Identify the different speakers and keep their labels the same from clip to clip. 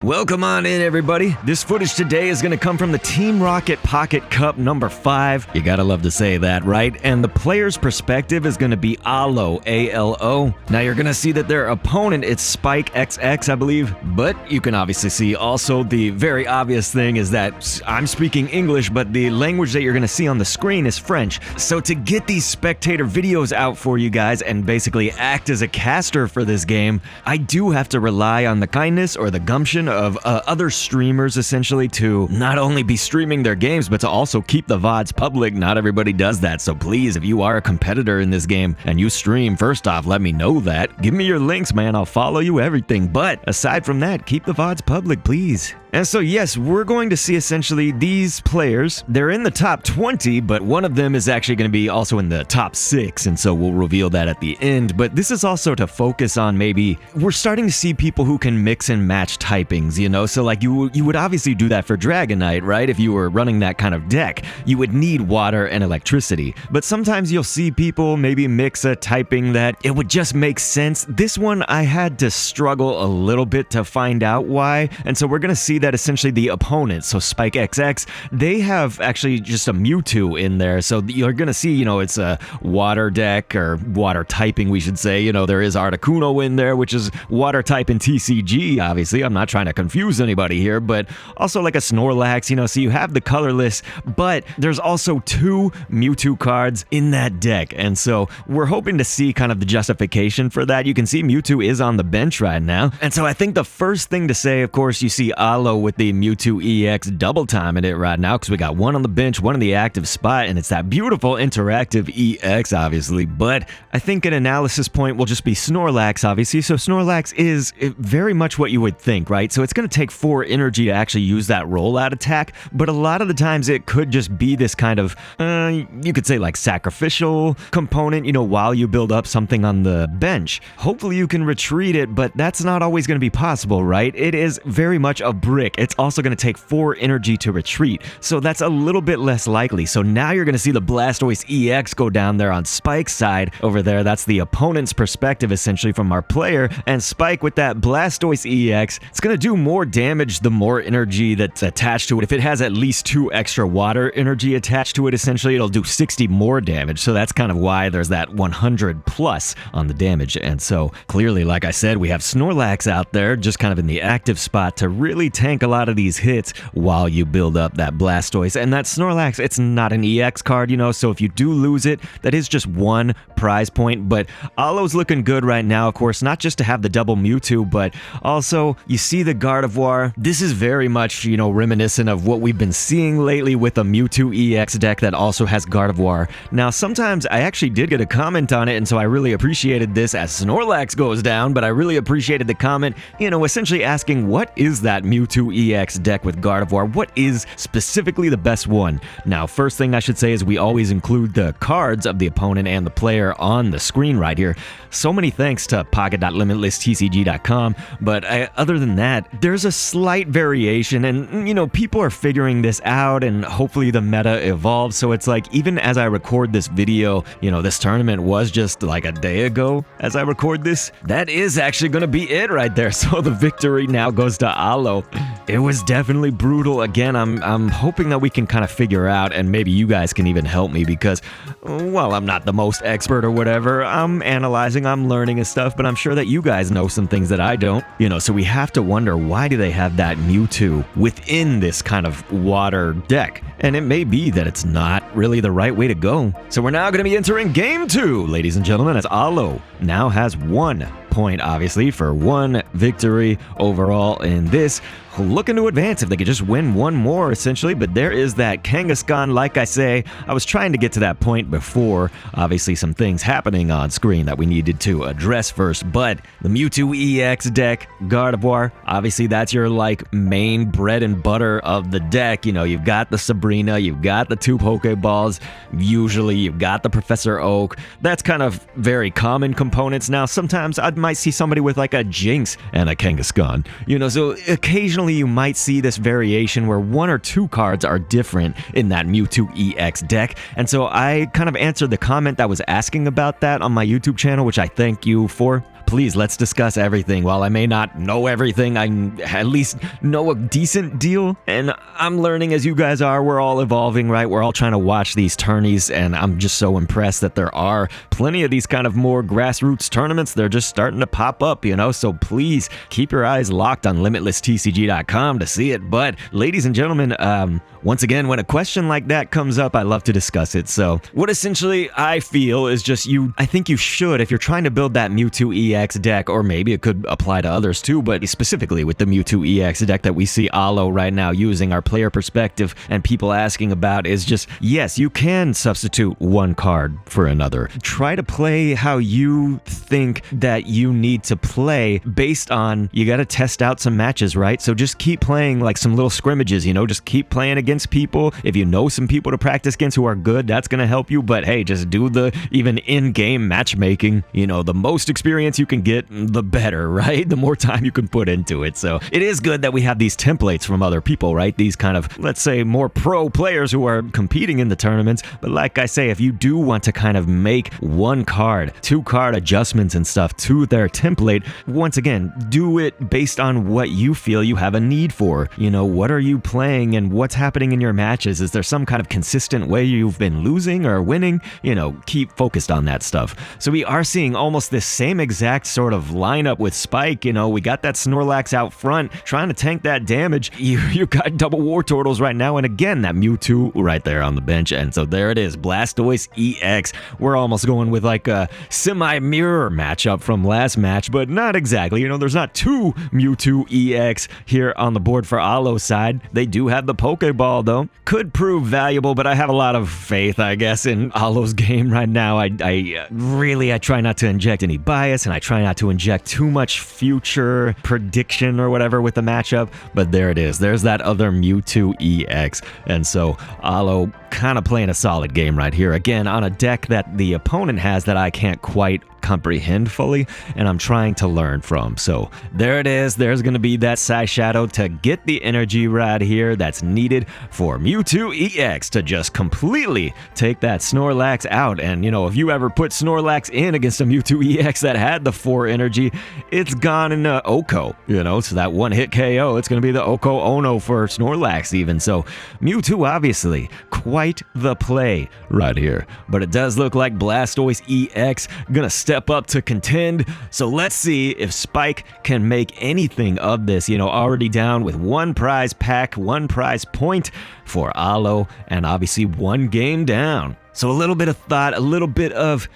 Speaker 1: Welcome on in, everybody. This footage today is going to come from the Team Rocket Pocket Cup number 5. You gotta love to say that, right? And the player's perspective is going to be Alo, A-L-O. Now, you're going to see that their opponent is Spikexx, I believe. But you can obviously see also the very obvious thing is that I'm speaking English, but the language that you're going to see on the screen is French. So to get these spectator videos out for you guys and basically act as a caster for this game, I do have to rely on the kindness or the gumption of other streamers, essentially, to not only be streaming their games, but to also keep the VODs public. Not everybody does that, so please, if you are a competitor in this game and you stream, first off, let me know that. Give me your links, man. I'll follow you, everything. But aside from that, keep the VODs public, please. And so, yes, we're going to see essentially these players. They're in the top 20, but one of them is actually going to be also in the top 6, and so we'll reveal that at the end. But this is also to focus on maybe we're starting to see people who can mix and match typings, you know? So, like, you would obviously do that for Dragonite, right? If you were running that kind of deck, you would need water and electricity. But sometimes you'll see people maybe mix a typing that it would just make sense. This one, I had to struggle a little bit to find out why, and so we're going to see that essentially the opponents, so Spikexx, they have actually just a Mewtwo in there, so you're gonna see, you know, it's a water deck, or water typing, we should say. You know, there is Articuno in there, which is water type in TCG, obviously. I'm not trying to confuse anybody here, but also like a Snorlax, you know, so you have the colorless, but there's also 2 Mewtwo cards in that deck, and so we're hoping to see kind of the justification for that. You can see Mewtwo is on the bench right now, and so I think the first thing to say, of course, you see Alo with the Mewtwo EX double timing it right now, because we got one on the bench, one in the active spot, and it's that beautiful interactive EX, obviously. But I think an analysis point will just be Snorlax, obviously. So Snorlax is very much what you would think, right? So it's going to take 4 energy to actually use that rollout attack, but a lot of the times it could just be this kind of, you could say like sacrificial component, you know, while you build up something on the bench. Hopefully you can retreat it, but that's not always going to be possible, right? It is very much a brick. It's also going to take 4 energy to retreat, so that's a little bit less likely. So now you're going to see the Blastoise EX go down there on Spike's side over there. That's the opponent's perspective, essentially, from our player. And Spike with that Blastoise EX, it's going to do more damage the more energy that's attached to it. If it has at least 2 extra water energy attached to it, essentially, it'll do 60 more damage. So that's kind of why there's that 100 plus on the damage. And so clearly, like I said, we have Snorlax out there just kind of in the active spot to really tank a lot of these hits while you build up that Blastoise. And that Snorlax, it's not an EX card, you know, so if you do lose it, that is just 1 prize point. But Alo's looking good right now, of course, not just to have the double Mewtwo, but also you see the Gardevoir. This is very much, you know, reminiscent of what we've been seeing lately with a Mewtwo EX deck that also has Gardevoir. Now, sometimes I actually did get a comment on it, and so I really appreciated this as Snorlax goes down, but I really appreciated the comment, you know, essentially asking, what is that Mewtwo EX deck with Gardevoir? What is specifically the best one? Now, first thing I should say is we always include the cards of the opponent and the player on the screen right here. So many thanks to pocket.limitlesstcg.com, but other than that, there's a slight variation, and, you know, people are figuring this out, and hopefully the meta evolves. So it's like, even as I record this video, you know, this tournament was just like a day ago as I record this. That is actually going to be it right there. So the victory now goes to Alo. It was definitely brutal. Again, I'm hoping that we can kind of figure out, and maybe you guys can even help me, because, well, I'm not the most expert or whatever. I'm analyzing, I'm learning and stuff, but I'm sure that you guys know some things that I don't. You know, so we have to wonder, why do they have that Mewtwo within this kind of water deck? And it may be that it's not really the right way to go. So we're now going to be entering Game 2, ladies and gentlemen, as Alo now has 1 point, obviously, for 1 victory overall in this. Looking to advance if they could just win 1 more, essentially. But there is that Kangaskhan. Like I say, I was trying to get to that point before. Obviously, some things happening on screen that we needed to address first. But the Mewtwo EX deck, Gardevoir, obviously that's your, like, main bread and butter of the deck. You know, you've got the Sabrina, you've got the 2 Pokeballs, usually you've got the Professor Oak. That's kind of very common components. Now, sometimes I might see somebody with, like, a Jinx and a Kangaskhan. You know, so occasionally you might see this variation where 1 or 2 cards are different in that Mewtwo EX deck. And so I kind of answered the comment that was asking about that on my YouTube channel, which I thank you for. please, let's discuss everything. While I may not know everything, I at least know a decent deal, and I'm learning as you guys are. We're all evolving, right? We're all trying to watch these tourneys, and I'm just so impressed that there are plenty of these kind of more grassroots tournaments. They're just starting to pop up, you know, so please keep your eyes locked on LimitlessTCG.com to see it. But ladies and gentlemen, once again, when a question like that comes up, I love to discuss it. So what essentially I feel is just I think you should, if you're trying to build that Mewtwo EX deck, or maybe it could apply to others too, but specifically with the Mewtwo EX deck that we see Alo right now using, our player perspective and people asking about is just, yes, you can substitute one card for another. Try to play how you think that you need to play based on, you got to test out some matches, right? So just keep playing like some little scrimmages, you know, just keep playing against people. If you know some people to practice against who are good, that's going to help you. But hey, just do the even in-game matchmaking. You know, the most experience you can get, the better, right? The more time you can put into it. So it is good that we have these templates from other people, right? These kind of, let's say, more pro players who are competing in the tournaments. But like I say, if you do want to kind of make one card, two card adjustments and stuff to their template, once again, do it based on what you feel you have a need for. You know, what are you playing and what's happening in your matches? Is there some kind of consistent way you've been losing or winning? You know, keep focused on that stuff. So we are seeing almost this same exact sort of lineup with Spike. You know, we got that Snorlax out front trying to tank that damage. You got double War Turtles right now, and again, that Mewtwo right there on the bench. And so there it is, Blastoise EX. We're almost going with like a semi-mirror matchup from last match, but not exactly. You know, there's not two Mewtwo EX here on the board for Alo's side. They do have the Pokeball, though. Could prove valuable, but I have a lot of faith, I guess, in Alo's game right now. I try not to inject any bias, and I try not to inject too much future prediction or whatever with the matchup, but there it is. There's that other Mewtwo EX, and so Alo kind of playing a solid game right here. Again, on a deck that the opponent has that I can't quite comprehend fully, and I'm trying to learn from. So there it is. There's going to be that Psy Shadow to get the energy right here that's needed for Mewtwo EX to just completely take that Snorlax out. And, you know, if you ever put Snorlax in against a Mewtwo EX that had the 4 energy, it's gone in Oko, you know, so that one-hit KO, it's going to be the Oko Ono for Snorlax even. So Mewtwo, obviously, quite the play right here. But it does look like Blastoise EX gonna step up to contend. So let's see if Spike can make anything of this. You know, already down with 1 prize pack, 1 prize point for Alo, and obviously 1 game down. So a little bit of thought, a little bit of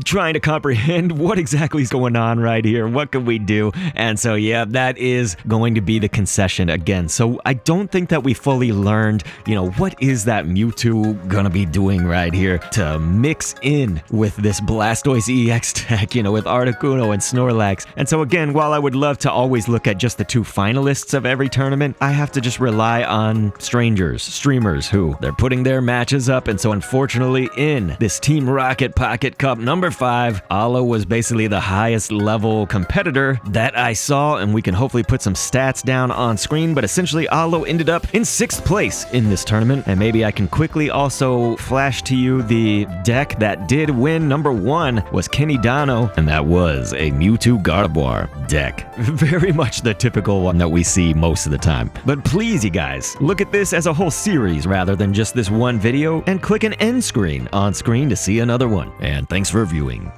Speaker 1: trying to comprehend what exactly is going on right here. What can we do? And so, yeah, that is going to be the concession again. So I don't think that we fully learned, you know, what is that Mewtwo gonna be doing right here to mix in with this Blastoise EX deck, you know, with Articuno and Snorlax. And so again, while I would love to always look at just the 2 finalists of every tournament, I have to just rely on streamers who they're putting their matches up. And so unfortunately, in this Team Rocket Pocket Cup number 5, Alo was basically the highest level competitor that I saw, and we can hopefully put some stats down on screen, but essentially Alo ended up in 6th place in this tournament. And maybe I can quickly also flash to you the deck that did win. Number 1 was Kenny Dano, and that was a Mewtwo Gardevoir deck. Very much the typical one that we see most of the time. But please, you guys, look at this as a whole series rather than just this one video, and click an end screen on screen to see another one. And thanks for viewing.